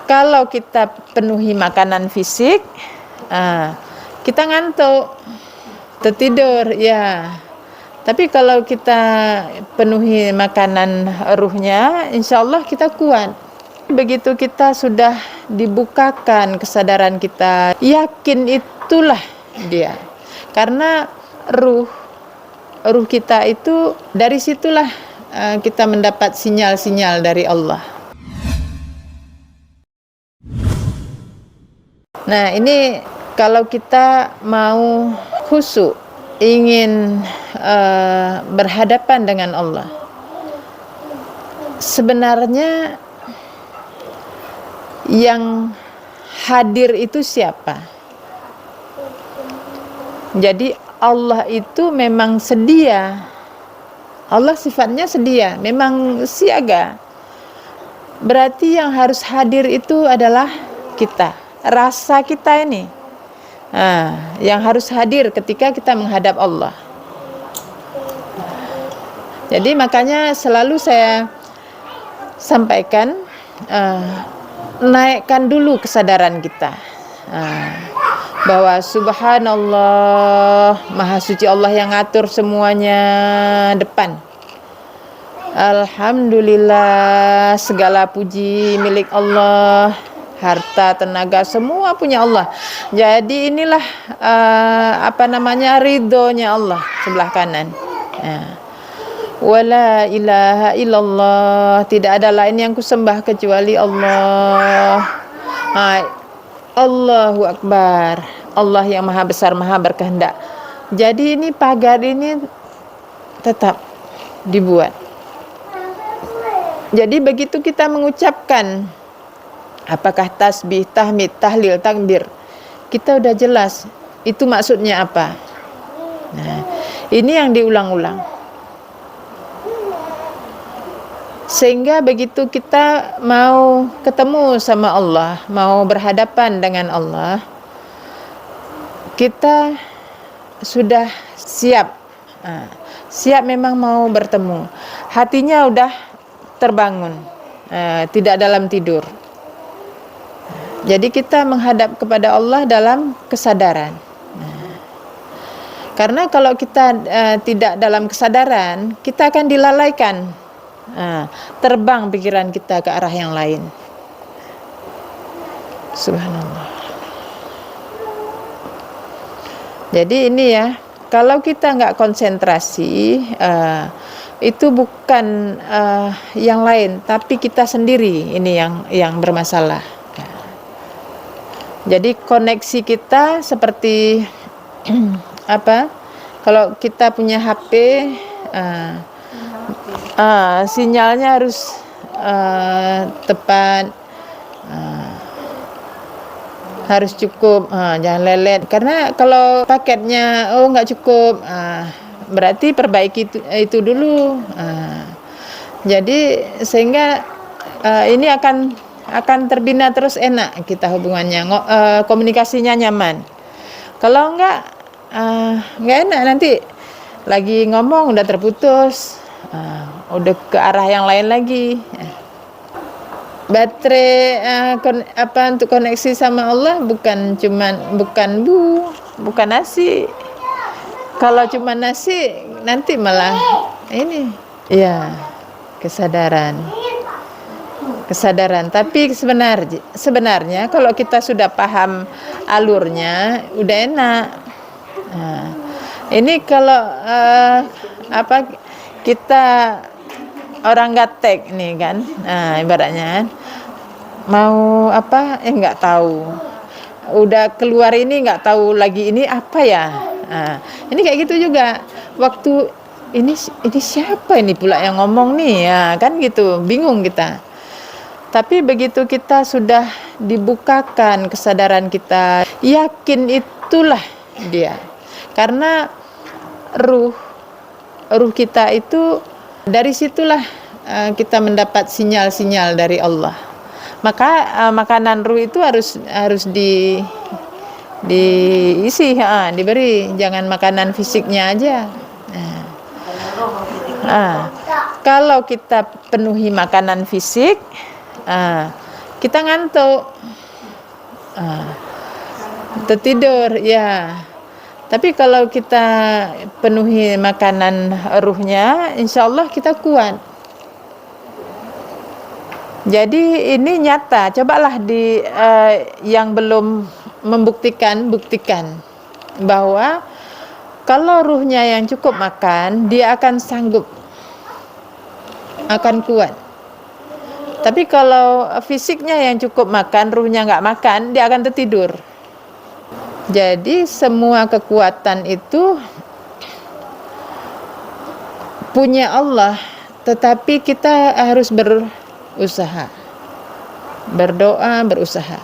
Kalau kita penuhi makanan fisik, kita ngantuk, tertidur, ya. Tapi kalau kita penuhi makanan ruhnya, insya Allah kita kuat. Begitu kita sudah dibukakan kesadaran kita, yakin itulah dia. Karena ruh kita itu, dari situlah kita mendapat sinyal-sinyal dari Allah. Nah, ini kalau kita mau khusyuk, ingin berhadapan dengan Allah, sebenarnya yang hadir itu siapa? Jadi Allah itu memang sedia. Allah sifatnya sedia, memang siaga. Berarti yang harus hadir itu adalah kita, rasa kita ini. Yang harus hadir ketika kita menghadap Allah. Jadi makanya selalu saya sampaikan, naikkan dulu kesadaran kita, bahwa subhanallah, maha suci Allah yang ngatur semuanya depan. Alhamdulillah, segala puji milik Allah, harta, tenaga, semua punya Allah. Jadi inilah ridhonya Allah sebelah kanan. Wala ilaha illallah, tidak ada lain yang kusembah kecuali Allah. Allahu Akbar, Allah yang maha besar, maha berkehendak. Jadi ini pagar ini tetap dibuat. Jadi begitu kita mengucapkan, apakah tasbih, tahmid, tahlil, takbir, kita udah jelas itu maksudnya apa. Nah, ini yang diulang-ulang. Sehingga begitu kita mau ketemu sama Allah, mau berhadapan dengan Allah, kita sudah siap. Siap memang mau bertemu. Hatinya udah terbangun, tidak dalam tidur. Jadi kita menghadap kepada Allah dalam kesadaran. Karena kalau kita tidak dalam kesadaran, kita akan dilalaikan. Terbang pikiran kita ke arah yang lain. Subhanallah. Jadi ini ya, kalau kita nggak konsentrasi, itu bukan yang lain, tapi kita sendiri ini yang bermasalah. Jadi koneksi kita seperti kalau kita punya HP, sinyalnya harus tepat, harus cukup, jangan lelet. Karena kalau paketnya nggak cukup, berarti perbaiki itu dulu. Jadi sehingga ini akan terbina terus, enak kita hubungannya, komunikasinya nyaman. Kalau nggak enak, nanti lagi ngomong udah terputus, udah ke arah yang lain lagi. Baterai untuk koneksi sama Allah bukan nasi. Kalau cuma nasi nanti malah ini ya kesadaran. Tapi sebenarnya kalau kita sudah paham alurnya udah enak. Ini kalau kita orang gaptek nih kan, ibaratnya mau nggak tahu, udah keluar ini nggak tahu lagi ini apa ya. Ini kayak gitu juga, waktu ini siapa ini pula yang ngomong nih ya kan, gitu bingung kita. Tapi begitu kita sudah dibukakan kesadaran kita, yakin itulah dia. Karena ruh kita itu, dari situlah kita mendapat sinyal-sinyal dari Allah. Maka makanan ruh itu harus diisi, diberi, jangan makanan fisiknya aja. Kalau kita penuhi makanan fisik, kita ngantuk, ah, tertidur ya. Tapi kalau kita penuhi makanan ruhnya, insya Allah kita kuat. Jadi ini nyata. Cobalah yang belum buktikan bahwa kalau ruhnya yang cukup makan, dia akan sanggup, akan kuat. Tapi kalau fisiknya yang cukup makan, ruhnya nggak makan, dia akan tertidur. Jadi semua kekuatan itu punya Allah, tetapi kita harus berusaha, berdoa, berusaha.